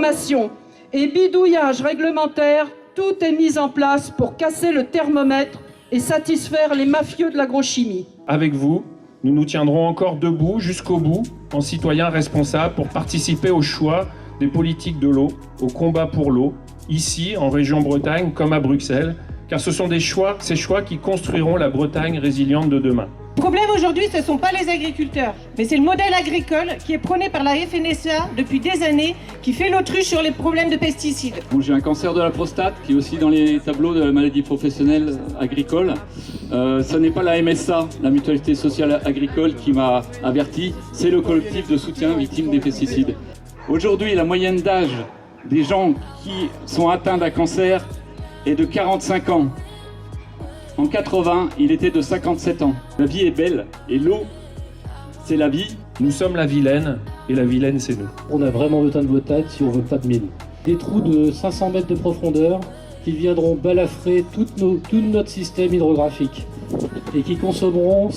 formation et bidouillage réglementaire, tout est mis en place pour casser le thermomètre et satisfaire les mafieux de l'agrochimie. Avec vous, nous nous tiendrons encore debout jusqu'au bout, en citoyens responsables, pour participer au choix des politiques de l'eau, au combat pour l'eau, ici, en région Bretagne, comme à Bruxelles, car ce sont ces choix qui construiront la Bretagne résiliente de demain. Le problème aujourd'hui, ce ne sont pas les agriculteurs, mais c'est le modèle agricole qui est prôné par la FNSEA depuis des années, qui fait l'autruche sur les problèmes de pesticides. Bon, j'ai un cancer de la prostate qui est aussi dans les tableaux de la maladie professionnelle agricole. Ce n'est pas la MSA, la Mutualité Sociale Agricole, qui m'a averti, c'est le collectif de soutien victimes des pesticides. Aujourd'hui, la moyenne d'âge des gens qui sont atteints d'un cancer est de 45 ans. En 80, il était de 57 ans. La vie est belle et l'eau, c'est la vie. Nous sommes la Vilaine et la Vilaine, c'est nous. On a vraiment besoin de votre aide si on veut pas de mine. Des trous de 500 mètres de profondeur qui viendront balafrer tout notre système hydrographique et qui consommeront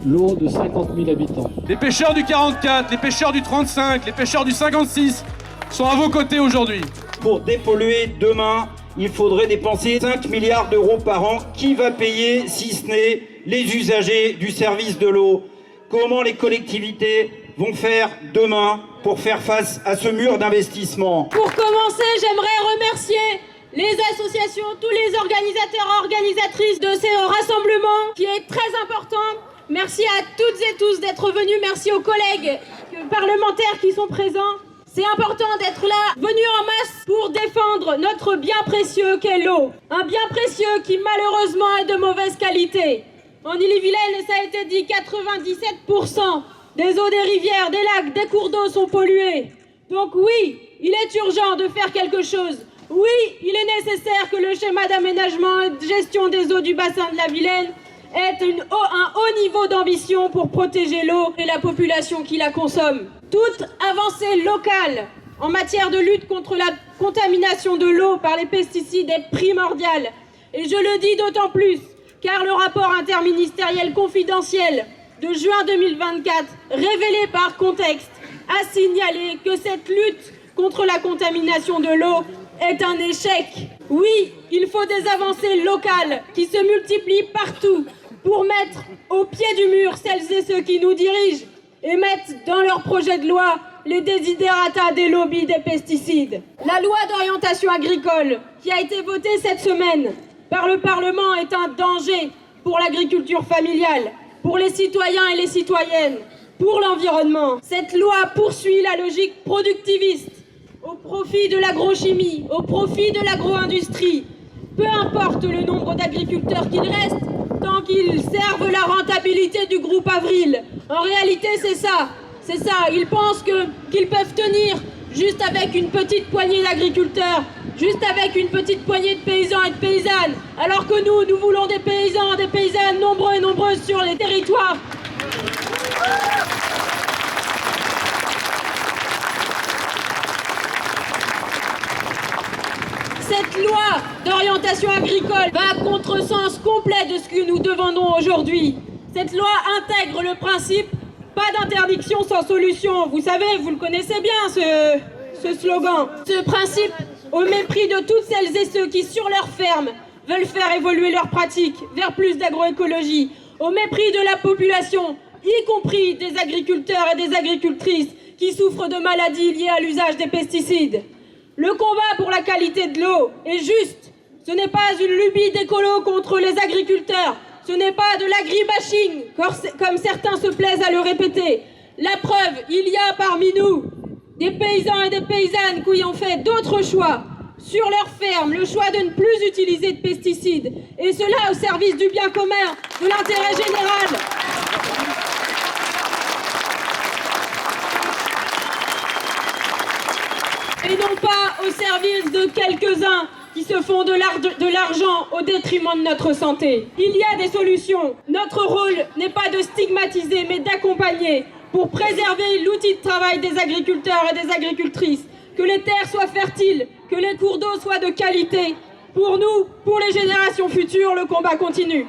l'eau de 50 000 habitants. Les pêcheurs du 44, les pêcheurs du 35, les pêcheurs du 56 sont à vos côtés aujourd'hui. Pour dépolluer demain, il faudrait dépenser 5 milliards d'euros par an. Qui va payer si ce n'est les usagers du service de l'eau? Comment les collectivités vont faire demain pour faire face à ce mur d'investissement? Pour commencer, j'aimerais remercier les associations, tous les organisateurs, organisatrices de ces rassemblements qui est très important. Merci à toutes et tous d'être venus. Merci aux collègues parlementaires qui sont présents. C'est important d'être là, venus en masse pour défendre notre bien précieux qu'est l'eau. Un bien précieux qui malheureusement est de mauvaise qualité. En Ille-et-Vilaine, ça a été dit, 97% des eaux des rivières, des lacs, des cours d'eau sont pollués. Donc oui, il est urgent de faire quelque chose. Oui, il est nécessaire que le schéma d'aménagement et de gestion des eaux du bassin de la Vilaine ait un haut niveau d'ambition pour protéger l'eau et la population qui la consomme. Toute avancée locale en matière de lutte contre la contamination de l'eau par les pesticides est primordiale. Et je le dis d'autant plus car le rapport interministériel confidentiel de juin 2024, révélé par Contexte, a signalé que cette lutte contre la contamination de l'eau est un échec. Oui, il faut des avancées locales qui se multiplient partout pour mettre au pied du mur celles et ceux qui nous dirigent et mettre dans leur projet de loi les desiderata des lobbies des pesticides. La loi d'orientation agricole qui a été votée cette semaine par le Parlement est un danger pour l'agriculture familiale, pour les citoyens et les citoyennes, pour l'environnement. Cette loi poursuit la logique productiviste au profit de l'agrochimie, au profit de l'agro-industrie. Peu importe le nombre d'agriculteurs qu'il reste, tant qu'ils servent la rentabilité du groupe Avril. En réalité, c'est ça. C'est ça. Ils pensent qu'ils peuvent tenir juste avec une petite poignée d'agriculteurs, juste avec une petite poignée de paysans et de paysannes. Alors que nous voulons des paysans, des paysannes nombreux et nombreuses sur les territoires. Cette loi d'orientation agricole va à contresens complet de ce que nous demandons aujourd'hui. Cette loi intègre le principe « pas d'interdiction sans solution ». Vous savez, vous le connaissez bien ce slogan. Ce principe au mépris de toutes celles et ceux qui, sur leur ferme, veulent faire évoluer leurs pratiques vers plus d'agroécologie. Au mépris de la population, y compris des agriculteurs et des agricultrices qui souffrent de maladies liées à l'usage des pesticides. Le combat pour la qualité de l'eau est juste. Ce n'est pas une lubie d'écolo contre les agriculteurs. Ce n'est pas de l'agribashing, comme certains se plaisent à le répéter. La preuve, il y a parmi nous des paysans et des paysannes qui ont fait d'autres choix sur leur ferme, le choix de ne plus utiliser de pesticides, et cela au service du bien commun, de l'intérêt général. Et non pas au service de quelques-uns qui se font de l'argent au détriment de notre santé. Il y a des solutions. Notre rôle n'est pas de stigmatiser, mais d'accompagner pour préserver l'outil de travail des agriculteurs et des agricultrices. Que les terres soient fertiles, que les cours d'eau soient de qualité. Pour nous, pour les générations futures, le combat continue.